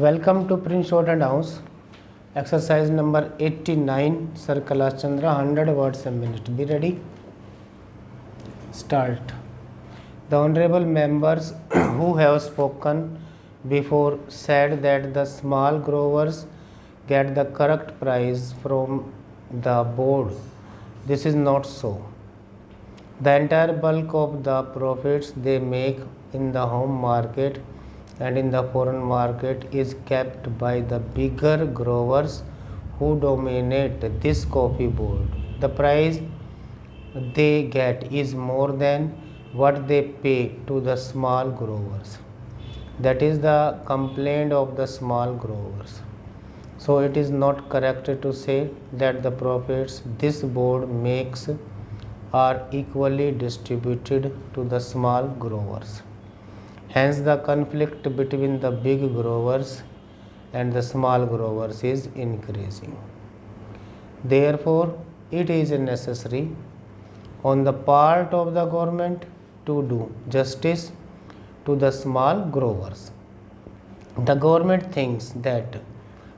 Welcome to Print Short and House. Exercise number 89. Sir Kailash Chandra, 100 words a minute. Be ready. Start. The honorable members who have spoken before said that the small growers get the correct price from the board. This is not so. The entire bulk of the profits they make in the home market and in the foreign market is kept by the bigger growers who dominate this coffee board. The price they get is more than what they pay to the small growers. That is the complaint of the small growers. So it is not correct to say that the profits this board makes are equally distributed to the small growers. Hence, the conflict between the big growers and the small growers is increasing. Therefore, it is necessary on the part of the government to do justice to the small growers. The government thinks that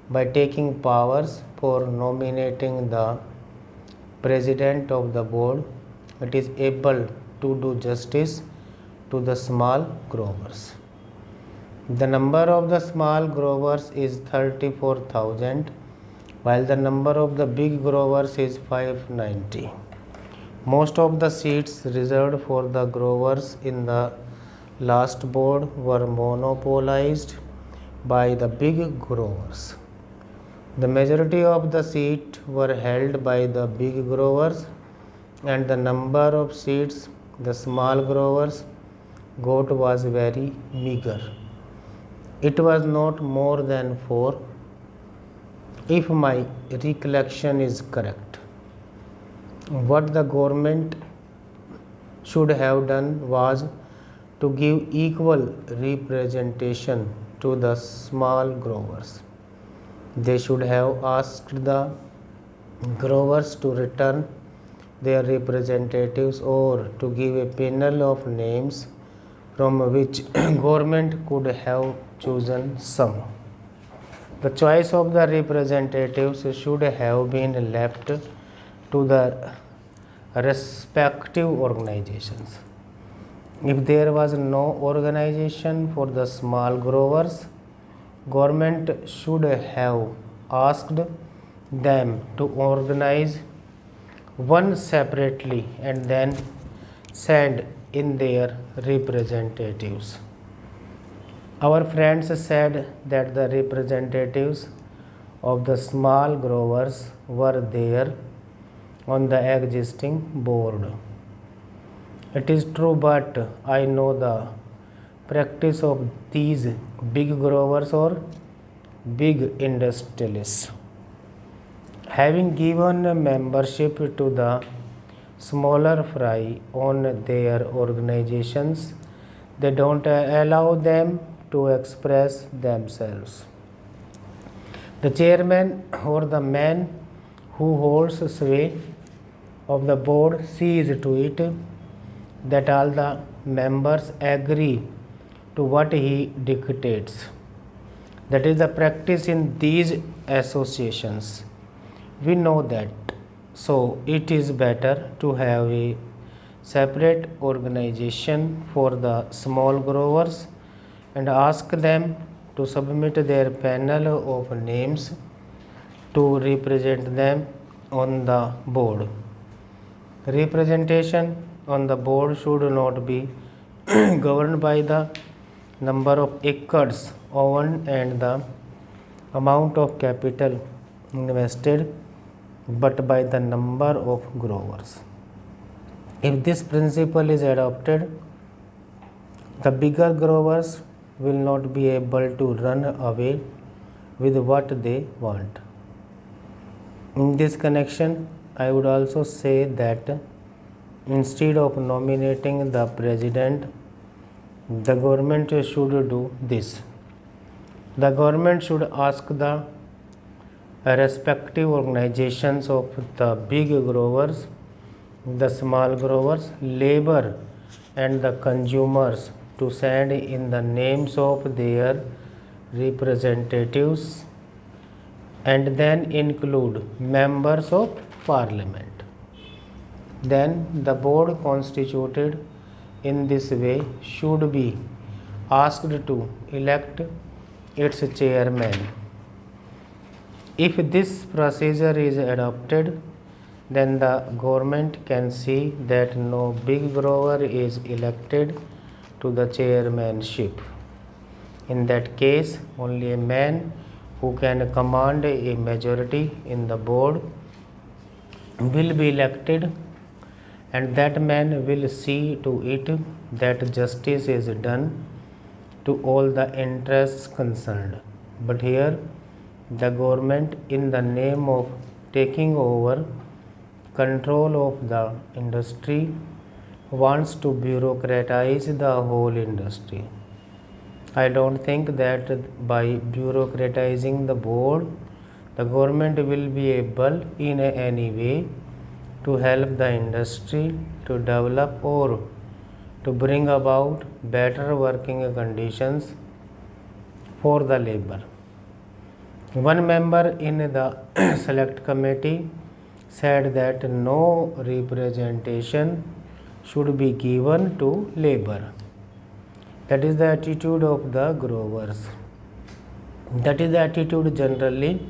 by taking powers for nominating the president of the board, it is able to do justice to the small growers. The number of the small growers is 34,000 while the number of the big growers is 590. Most of the seats reserved for the growers in the last board were monopolized by the big growers. The majority of the seats were held by the big growers and the number of seats the small growers got was very meager. It was not more than 4, if my recollection is correct. What the government should have done was to give equal representation to the small growers. They should have asked the growers to return their representatives or to give a panel of names from which government could have chosen some. The choice of the representatives should have been left to the respective organizations. If there was no organization for the small growers, government should have asked them to organize one separately and then send in their representatives. Our friends said that the representatives of the small growers were there on the existing board. It is true, but I know the practice of these big growers or big industrialists. Having given membership to the smaller fry on their organizations, they don't allow them to express themselves. The chairman or the man who holds sway of the board sees to it that all the members agree to what he dictates. That is the practice in these associations. We know that. So it is better to have a separate organization for the small growers and ask them to submit their panel of names to represent them on the board. Representation on the board should not be governed by the number of acres owned and the amount of capital invested, but by the number of growers. If this principle is adopted, the bigger growers will not be able to run away with what they want. In this connection, I would also say that instead of nominating the president, the government should do this. The government should ask the respective organizations of the big growers, the small growers, labor and the consumers to send in the names of their representatives and then include members of parliament. Then the board constituted in this way should be asked to elect its chairman. If this procedure is adopted, then the government can see that no big grower is elected to the chairmanship. In that case, only a man who can command a majority in the board will be elected, and that man will see to it that justice is done to all the interests concerned. But here, the government, in the name of taking over control of the industry, wants to bureaucratize the whole industry. I don't think that by bureaucratizing the board, the government will be able in any way to help the industry to develop or to bring about better working conditions for the labor. One member in the select committee said that no representation should be given to labor. That is the attitude of the growers. That is the attitude generally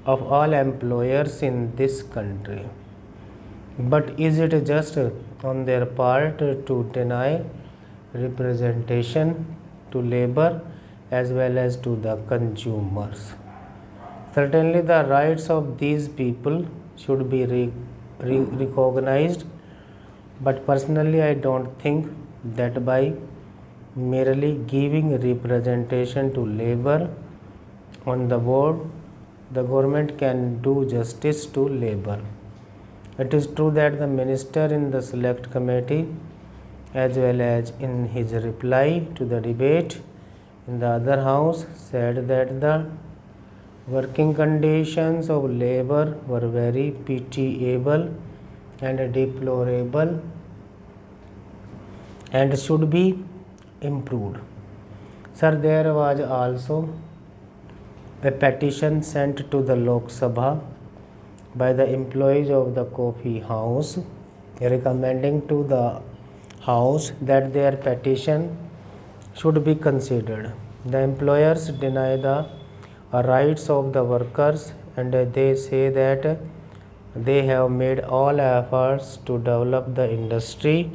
of all employers in this country. But is it just on their part to deny representation to labor as well as to the consumers? Certainly, the rights of these people should be recognized, but personally, I don't think that by merely giving representation to labor on the board, the government can do justice to labor. It is true that the minister in the select committee, as well as in his reply to the debate in the other house, said that the working conditions of labor were very pitiable and deplorable and should be improved. Sir, there was also a petition sent to the Lok Sabha by the employees of the coffee house recommending to the house that their petition should be considered. The employers deny the rights of the workers, and they say that they have made all efforts to develop the industry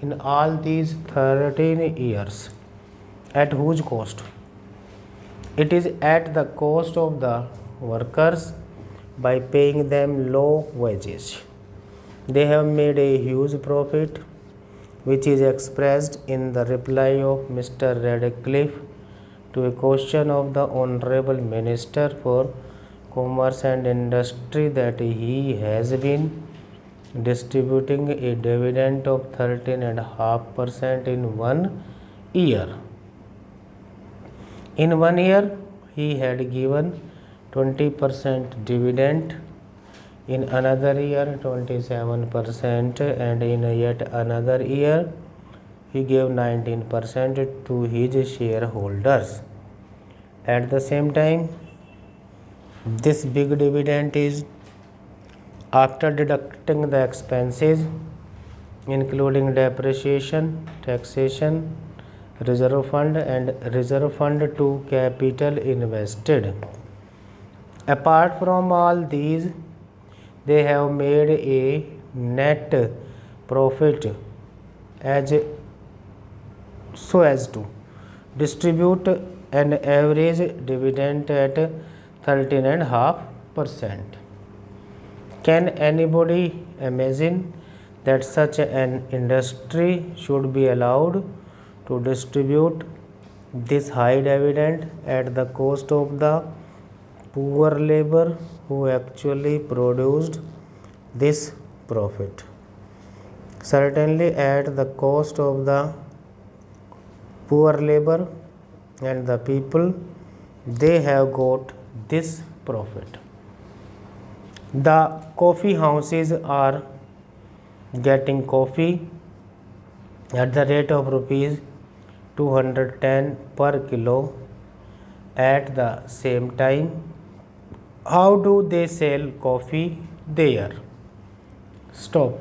in all these 13 years. At whose cost? It is at the cost of the workers by paying them low wages. They have made a huge profit, which is expressed in the reply of Mr. Radcliffe to a question of the Honorable Minister for Commerce and Industry that he has been distributing a dividend of 13.5% in 1 year. In 1 year, he had given 20% dividend, in another year 27%, and in yet another year he gave 19% to his shareholders. At the same time, this big dividend is after deducting the expenses including depreciation, taxation, reserve fund and reserve fund to capital invested. Apart from all these, they have made a net profit so as to distribute an average dividend at 13.5%. Can anybody imagine that such an industry should be allowed to distribute this high dividend at the cost of the poor labor who actually produced this profit? Certainly at the cost of the poor labor and the people, they have got this profit. The coffee houses are getting coffee at the rate of rupees 210 per kilo, at the same time? How do they sell coffee there? Stop.